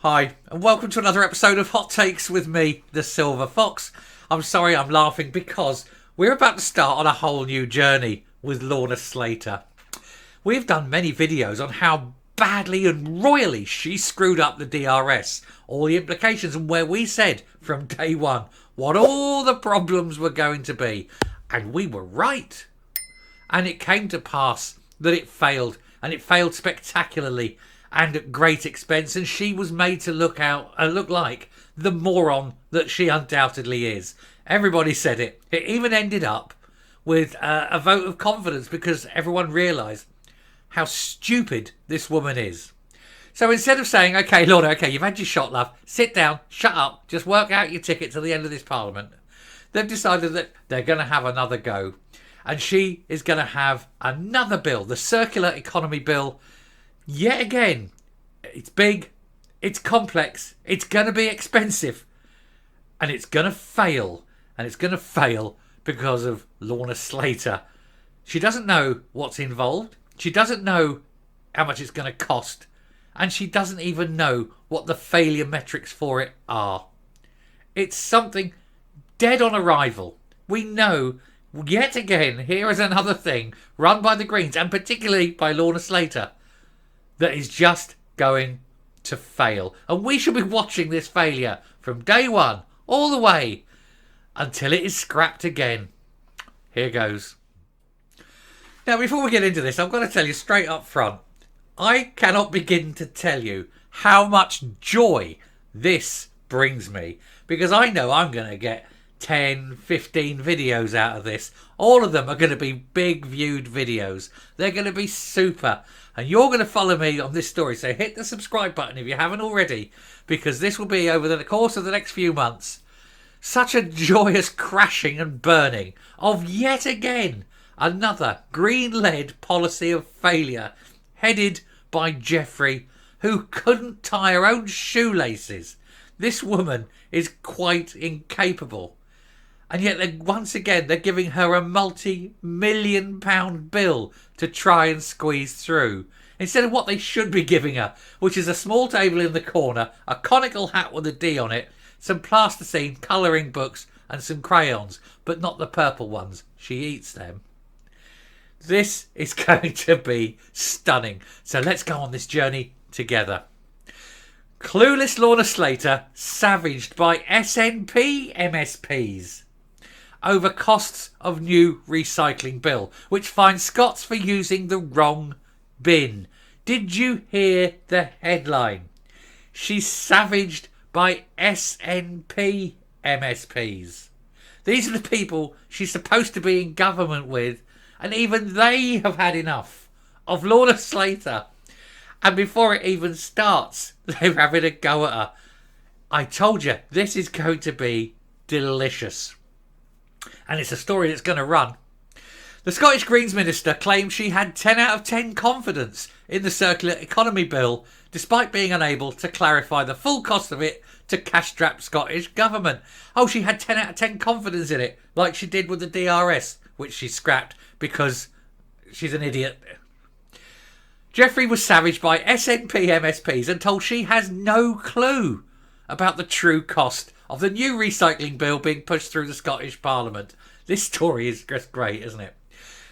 Hi, and welcome to another episode of Hot Takes with me, the Silver Fox. I'm sorry I'm laughing because we're about to start on a whole new journey with Lorna Slater. We've done many videos on how badly and royally she screwed up the DRS, all the implications, and where we said from day one what all the problems were going to be. And we were right. And it came to pass that it failed, and it failed spectacularly and at great expense, and she was made to look like the moron that she undoubtedly is. Everybody said it. It even ended up with a vote of confidence because everyone realised how stupid this woman is. So instead of saying, okay, Lorna, okay, you've had your shot, love, sit down, shut up, just work out your ticket to the end of this parliament, they've decided that they're going to have another go. And she is going to have another bill, the Circular Economy Bill. Yet again, it's big, it's complex, it's going to be expensive, and it's going to fail. And it's going to fail because of Lorna Slater. She doesn't know what's involved. She doesn't know how much it's going to cost. And she doesn't even know what the failure metrics for it are. It's something dead on arrival. We know, yet again, here is another thing run by the Greens, and particularly by Lorna Slater, that is just going to fail. And we should be watching this failure from day one all the way until it is scrapped again. Here goes. Now, before we get into this, I've got to tell you straight up front, I cannot begin to tell you how much joy this brings me, because I know I'm going to get 10, 15 videos out of this. All of them are going to be big viewed videos. They're going to be super. And you're going to follow me on this story. So hit the subscribe button if you haven't already, because this will be, over the course of the next few months, such a joyous crashing and burning of yet again another Green-led policy of failure, headed by Jeffrey, who couldn't tie her own shoelaces. This woman is quite incapable. And yet, once again, they're giving her a multi-million pound bill to try and squeeze through, instead of what they should be giving her, which is a small table in the corner, a conical hat with a D on it, some plasticine, colouring books, and some crayons, but not the purple ones. She eats them. This is going to be stunning. So let's go on this journey together. Clueless Lorna Slater savaged by SNP MSPs over costs of new recycling bill, which fines Scots for using the wrong bin. Did you hear the headline? She's savaged by SNP MSPs. These are the people she's supposed to be in government with, and even they have had enough of Lorna Slater. And before it even starts, they're having a go at her. I told you, this is going to be delicious. And it's a story that's going to run. The Scottish Greens Minister claimed she had 10 out of 10 confidence in the Circular Economy Bill, despite being unable to clarify the full cost of it to cash-strapped Scottish Government. Oh, she had 10 out of 10 confidence in it, like she did with the DRS, which she scrapped because she's an idiot. Jeffrey was savaged by SNP MSPs and told she has no clue about the true cost of the new recycling bill being pushed through the Scottish Parliament. This story is just great, isn't it?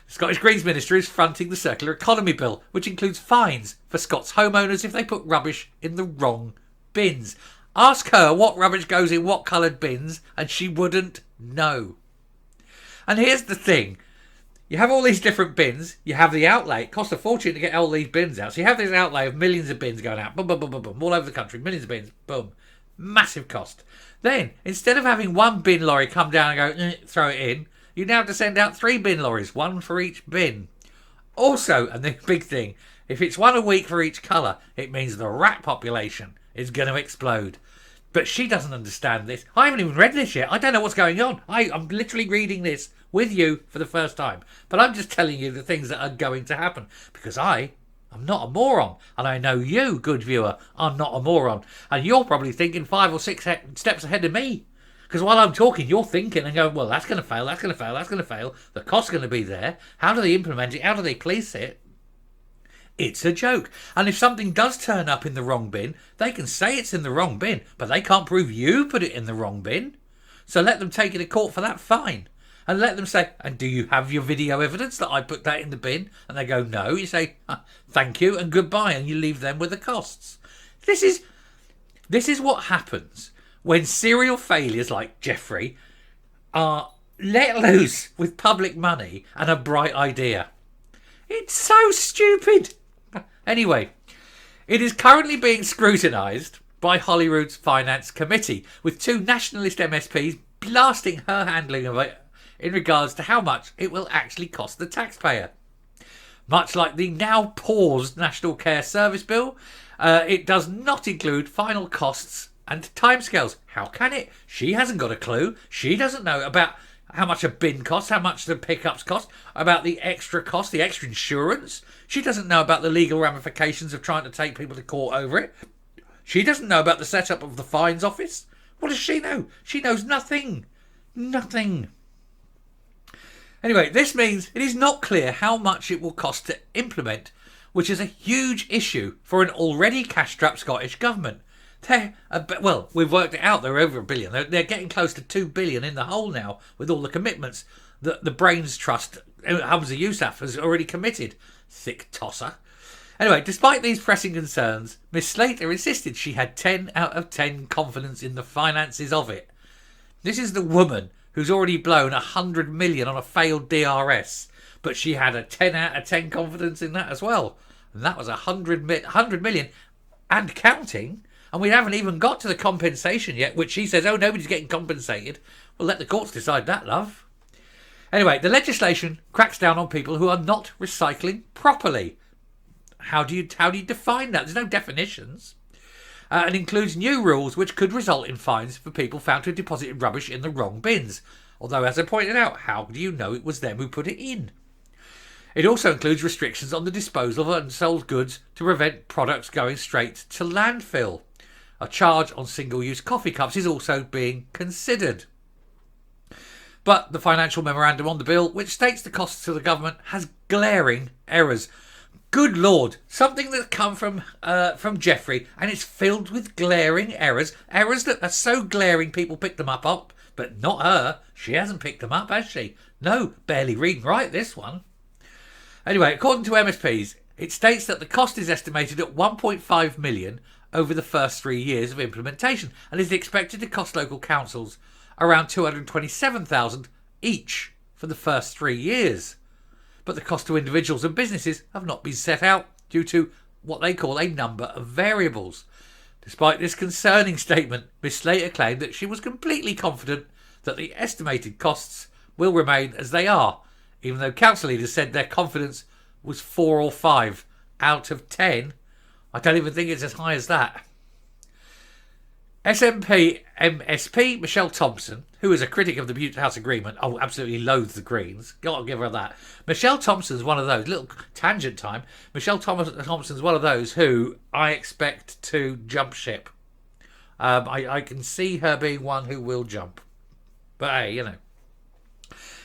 The Scottish Greens Minister is fronting the Circular Economy Bill, which includes fines for Scots homeowners if they put rubbish in the wrong bins. Ask her what rubbish goes in what coloured bins, and she wouldn't know. And here's the thing. You have all these different bins. You have the outlay. It costs a fortune to get all these bins out. So you have this outlay of millions of bins going out. Boom, boom, boom, boom, boom. All over the country. Millions of bins. Boom. Massive cost. Then, instead of having one bin lorry come down and go, throw it in, you now have to send out 3 bin lorries, one for each bin. Also, and the big thing, if it's one a week for each colour, it means the rat population is going to explode. But she doesn't understand this. I haven't even read this yet. I don't know what's going on. I'm literally reading this with you for the first time. But I'm just telling you the things that are going to happen. Because I'm not a moron. And I know you, good viewer, are not a moron. And you're probably thinking 5 or 6 steps ahead of me. Because while I'm talking, you're thinking and going, well, that's going to fail, that's going to fail, that's going to fail. The cost's going to be there. How do they implement it? How do they police it? It's a joke. And if something does turn up in the wrong bin, they can say it's in the wrong bin, but they can't prove you put it in the wrong bin. So let them take you to court for that fine. And let them say, and do you have your video evidence that I put that in the bin? And they go, no. You say, thank you and goodbye, and you leave them with the costs. This is what happens when serial failures like Jeffrey are let loose with public money and a bright idea. It's so stupid. Anyway, it is currently being scrutinised by Holyrood's Finance Committee, with 2 nationalist MSPs blasting her handling of it in regards to how much it will actually cost the taxpayer. Much like the now paused National Care Service Bill, it does not include final costs and timescales. How can it? She hasn't got a clue. She doesn't know about how much a bin costs, how much the pickups cost, about the extra cost, the extra insurance. She doesn't know about the legal ramifications of trying to take people to court over it. She doesn't know about the setup of the fines office. What does she know? She knows nothing. Nothing. Anyway, this means it is not clear how much it will cost to implement, which is a huge issue for an already cash-strapped Scottish government. Well, we've worked it out. They're over $1 billion. They're getting close to $2 billion in the hole now with all the commitments that the Brains Trust, Hamza Yousaf, has already committed. Thick tosser. Anyway, despite these pressing concerns, Miss Slater insisted she had 10 out of 10 confidence in the finances of it. This is the woman who's already blown $100 million on a failed DRS, but she had a 10 out of 10 confidence in that as well. And that was $100 million and counting. And we haven't even got to the compensation yet, which she says, oh, nobody's getting compensated. Well, let the courts decide that, love. Anyway, the legislation cracks down on people who are not recycling properly. How do you define that? There's no definitions. And includes new rules which could result in fines for people found to have deposited rubbish in the wrong bins. Although, as I pointed out, how do you know it was them who put it in? It also includes restrictions on the disposal of unsold goods to prevent products going straight to landfill. A charge on single-use coffee cups is also being considered. But the financial memorandum on the bill, which states the costs to the government, has glaring errors. Good Lord, something that's come from Jeffrey, and it's filled with glaring errors. Errors that are so glaring people pick them up, but not her. She hasn't picked them up, has she? No, barely reading right, this one. Anyway, according to MSPs, it states that the cost is estimated at $1.5 million over the first 3 years of implementation and is expected to cost local councils around $227,000 each for the first 3 years. But the cost to individuals and businesses have not been set out due to what they call a number of variables. Despite this concerning statement, Miss Slater claimed that she was completely confident that the estimated costs will remain as they are, even though council leaders said their confidence was 4 or 5 out of 10. I don't even think it's as high as that. SNP MSP Michelle Thompson, who is a critic of the Butte House Agreement, absolutely loathes the Greens. Gotta give her that. Michelle Thompson's one of those, little tangent time, Michelle Thompson's one of those who I expect to jump ship. I can see her being one who will jump. But hey, you know.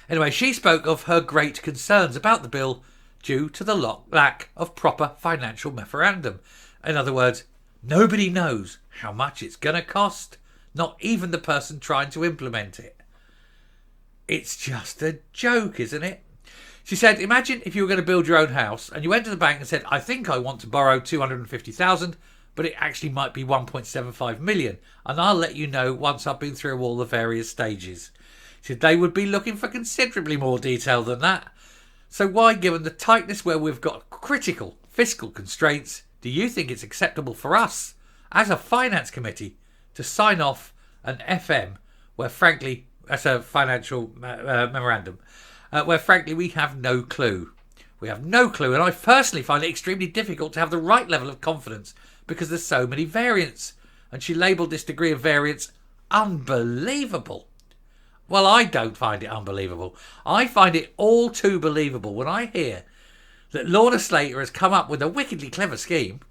Anyway, she spoke of her great concerns about the bill due to the lack of proper financial memorandum. In other words, nobody knows how much it's going to cost, not even the person trying to implement it. It's just a joke, isn't it? She said, imagine if you were going to build your own house and you went to the bank and said, I think I want to borrow $250,000, but it actually might be $1.75 million, and I'll let you know once I've been through all the various stages. She said they would be looking for considerably more detail than that. So why, given the tightness where we've got critical fiscal constraints, do you think it's acceptable for us, as a finance committee, to sign off an FM where, frankly, that's a financial memorandum, where, frankly, we have no clue? We have no clue, and I personally find it extremely difficult to have the right level of confidence because there's so many variants. And she labelled this degree of variance unbelievable. Well, I don't find it unbelievable. I find it all too believable when I hear that Lorna Slater has come up with a wickedly clever scheme,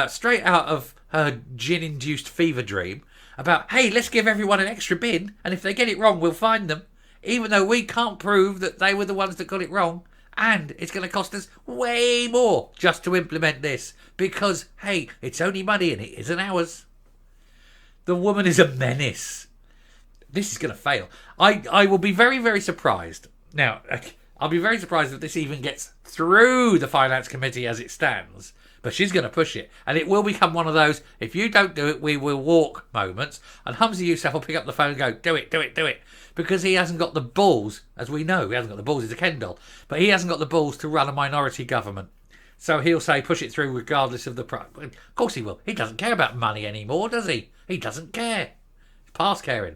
straight out of her gin-induced fever dream, about, hey, let's give everyone an extra bin, and if they get it wrong, we'll find them, even though we can't prove that they were the ones that got it wrong. And it's going to cost us way more just to implement this because, hey, it's only money and it isn't ours. The woman is a menace. This is going to fail. I will be very, very surprised. Now, I'll be very surprised if this even gets through the Finance Committee as it stands. But she's going to push it. And it will become one of those, if you don't do it, we will walk moments. And Humsey Yousaf will pick up the phone and go, do it, do it, do it. Because he hasn't got the balls, as we know. He hasn't got the balls, he's a Ken doll. But he hasn't got the balls to run a minority government. So he'll say, push it through regardless of the price. Of course he will. He doesn't care about money anymore, does he? He doesn't care. He's past caring.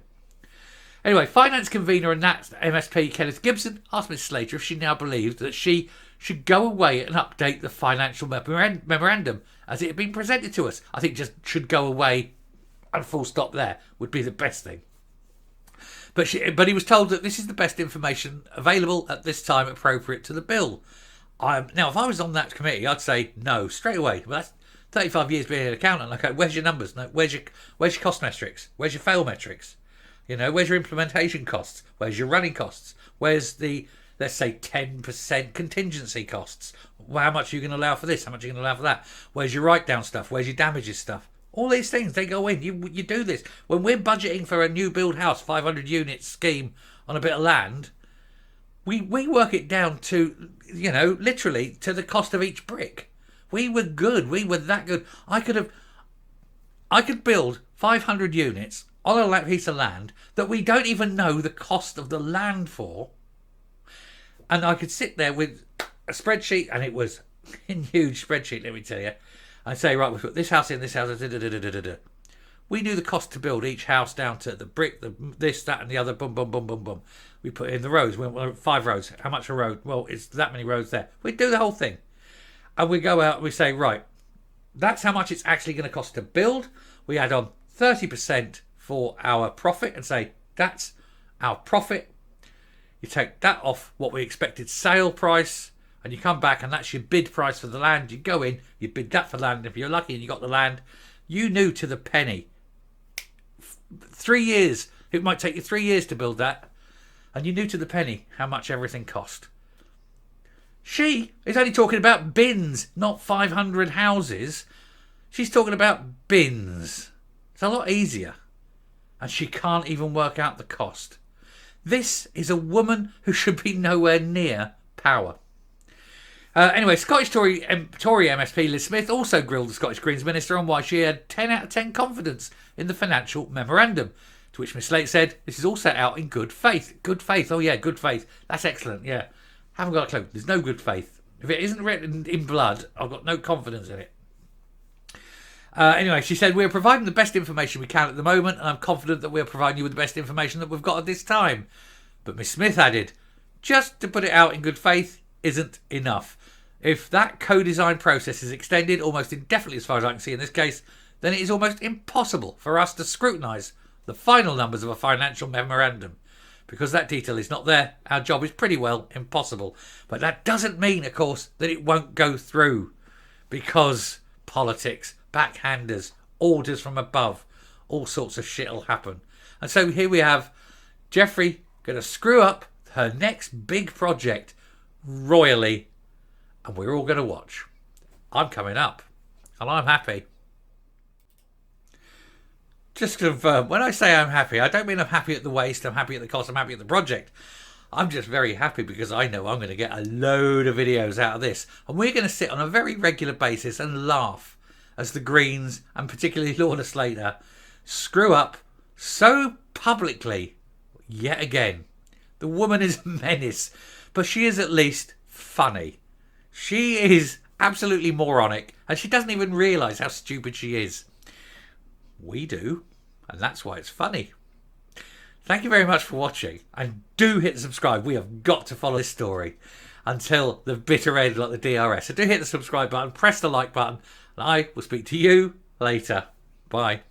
Anyway, Finance Convener and Nat MSP Kenneth Gibson asked Ms Slater if she now believes that she should go away and update the financial memorandum as it had been presented to us. I think just should go away and full stop there would be the best thing. But he was told that this is the best information available at this time appropriate to the bill. Now, if I was on that committee, I'd say no straight away. Well, that's 35 years being an accountant. Okay, where's your numbers? No, where's your cost metrics? Where's your fail metrics? You know, where's your implementation costs? Where's your running costs? Where's the, let's say, 10% contingency costs? Well, how much are you going to allow for this? How much are you going to allow for that? Where's your write-down stuff? Where's your damages stuff? All these things, they go in. You do this. When we're budgeting for a new build house, 500 unit scheme on a bit of land, we work it down to, you know, literally to the cost of each brick. We were good. We were that good. I could build 500 units on a piece of land that we don't even know the cost of the land for. And I could sit there with a spreadsheet, and it was a huge spreadsheet, let me tell you. I'd say, right, we've got this house in, this house. We knew the cost to build each house down to the brick, this, that, and the other. Boom, boom, boom, boom, boom. We put in the roads. We went 5 roads. How much a road? Well, it's that many roads there. We do the whole thing. And we go out and we say, right, that's how much it's actually going to cost to build. We add on 30% for our profit and say, that's our profit. You take that off what we expected sale price, and you come back and that's your bid price for the land. You go in, you bid that for land. If you're lucky and you got the land, you knew to the penny. 3 years. It might take you 3 years to build that. And you knew to the penny how much everything cost. She is only talking about bins, not 500 houses. She's talking about bins. It's a lot easier. And she can't even work out the cost. This is a woman who should be nowhere near power. Anyway, Scottish Tory MSP Liz Smith also grilled the Scottish Greens Minister on why she had 10 out of 10 confidence in the financial memorandum. To which Ms Slater said, this is all set out in good faith. Good faith, oh yeah, good faith. That's excellent, yeah. Haven't got a clue. There's no good faith. If it isn't written in blood, I've got no confidence in it. Anyway, she said, we're providing the best information we can at the moment, and I'm confident that we're providing you with the best information that we've got at this time. But Ms Smith added, just to put it out in good faith isn't enough. If that co-design process is extended almost indefinitely as far as I can see in this case, then it is almost impossible for us to scrutinise the final numbers of a financial memorandum. Because that detail is not there, our job is pretty well impossible. But that doesn't mean, of course, that it won't go through. Because politics, backhanders, orders from above, all sorts of shit will happen. And so here we have Jeffrey going to screw up her next big project royally. And we're all going to watch. I'm coming up. And I'm happy. Just to confirm, when I say I'm happy, I don't mean I'm happy at the waste, I'm happy at the cost, I'm happy at the project. I'm just very happy because I know I'm going to get a load of videos out of this. And we're going to sit on a very regular basis and laugh as the Greens, and particularly Lorna Slater, screw up so publicly yet again. The woman is a menace, but she is at least funny. She is absolutely moronic, and she doesn't even realise how stupid she is. We do, and that's why it's funny. Thank you very much for watching, and do hit subscribe. We have got to follow this story until the bitter end like the DRS. So do hit the subscribe button, press the like button, and I will speak to you later. Bye.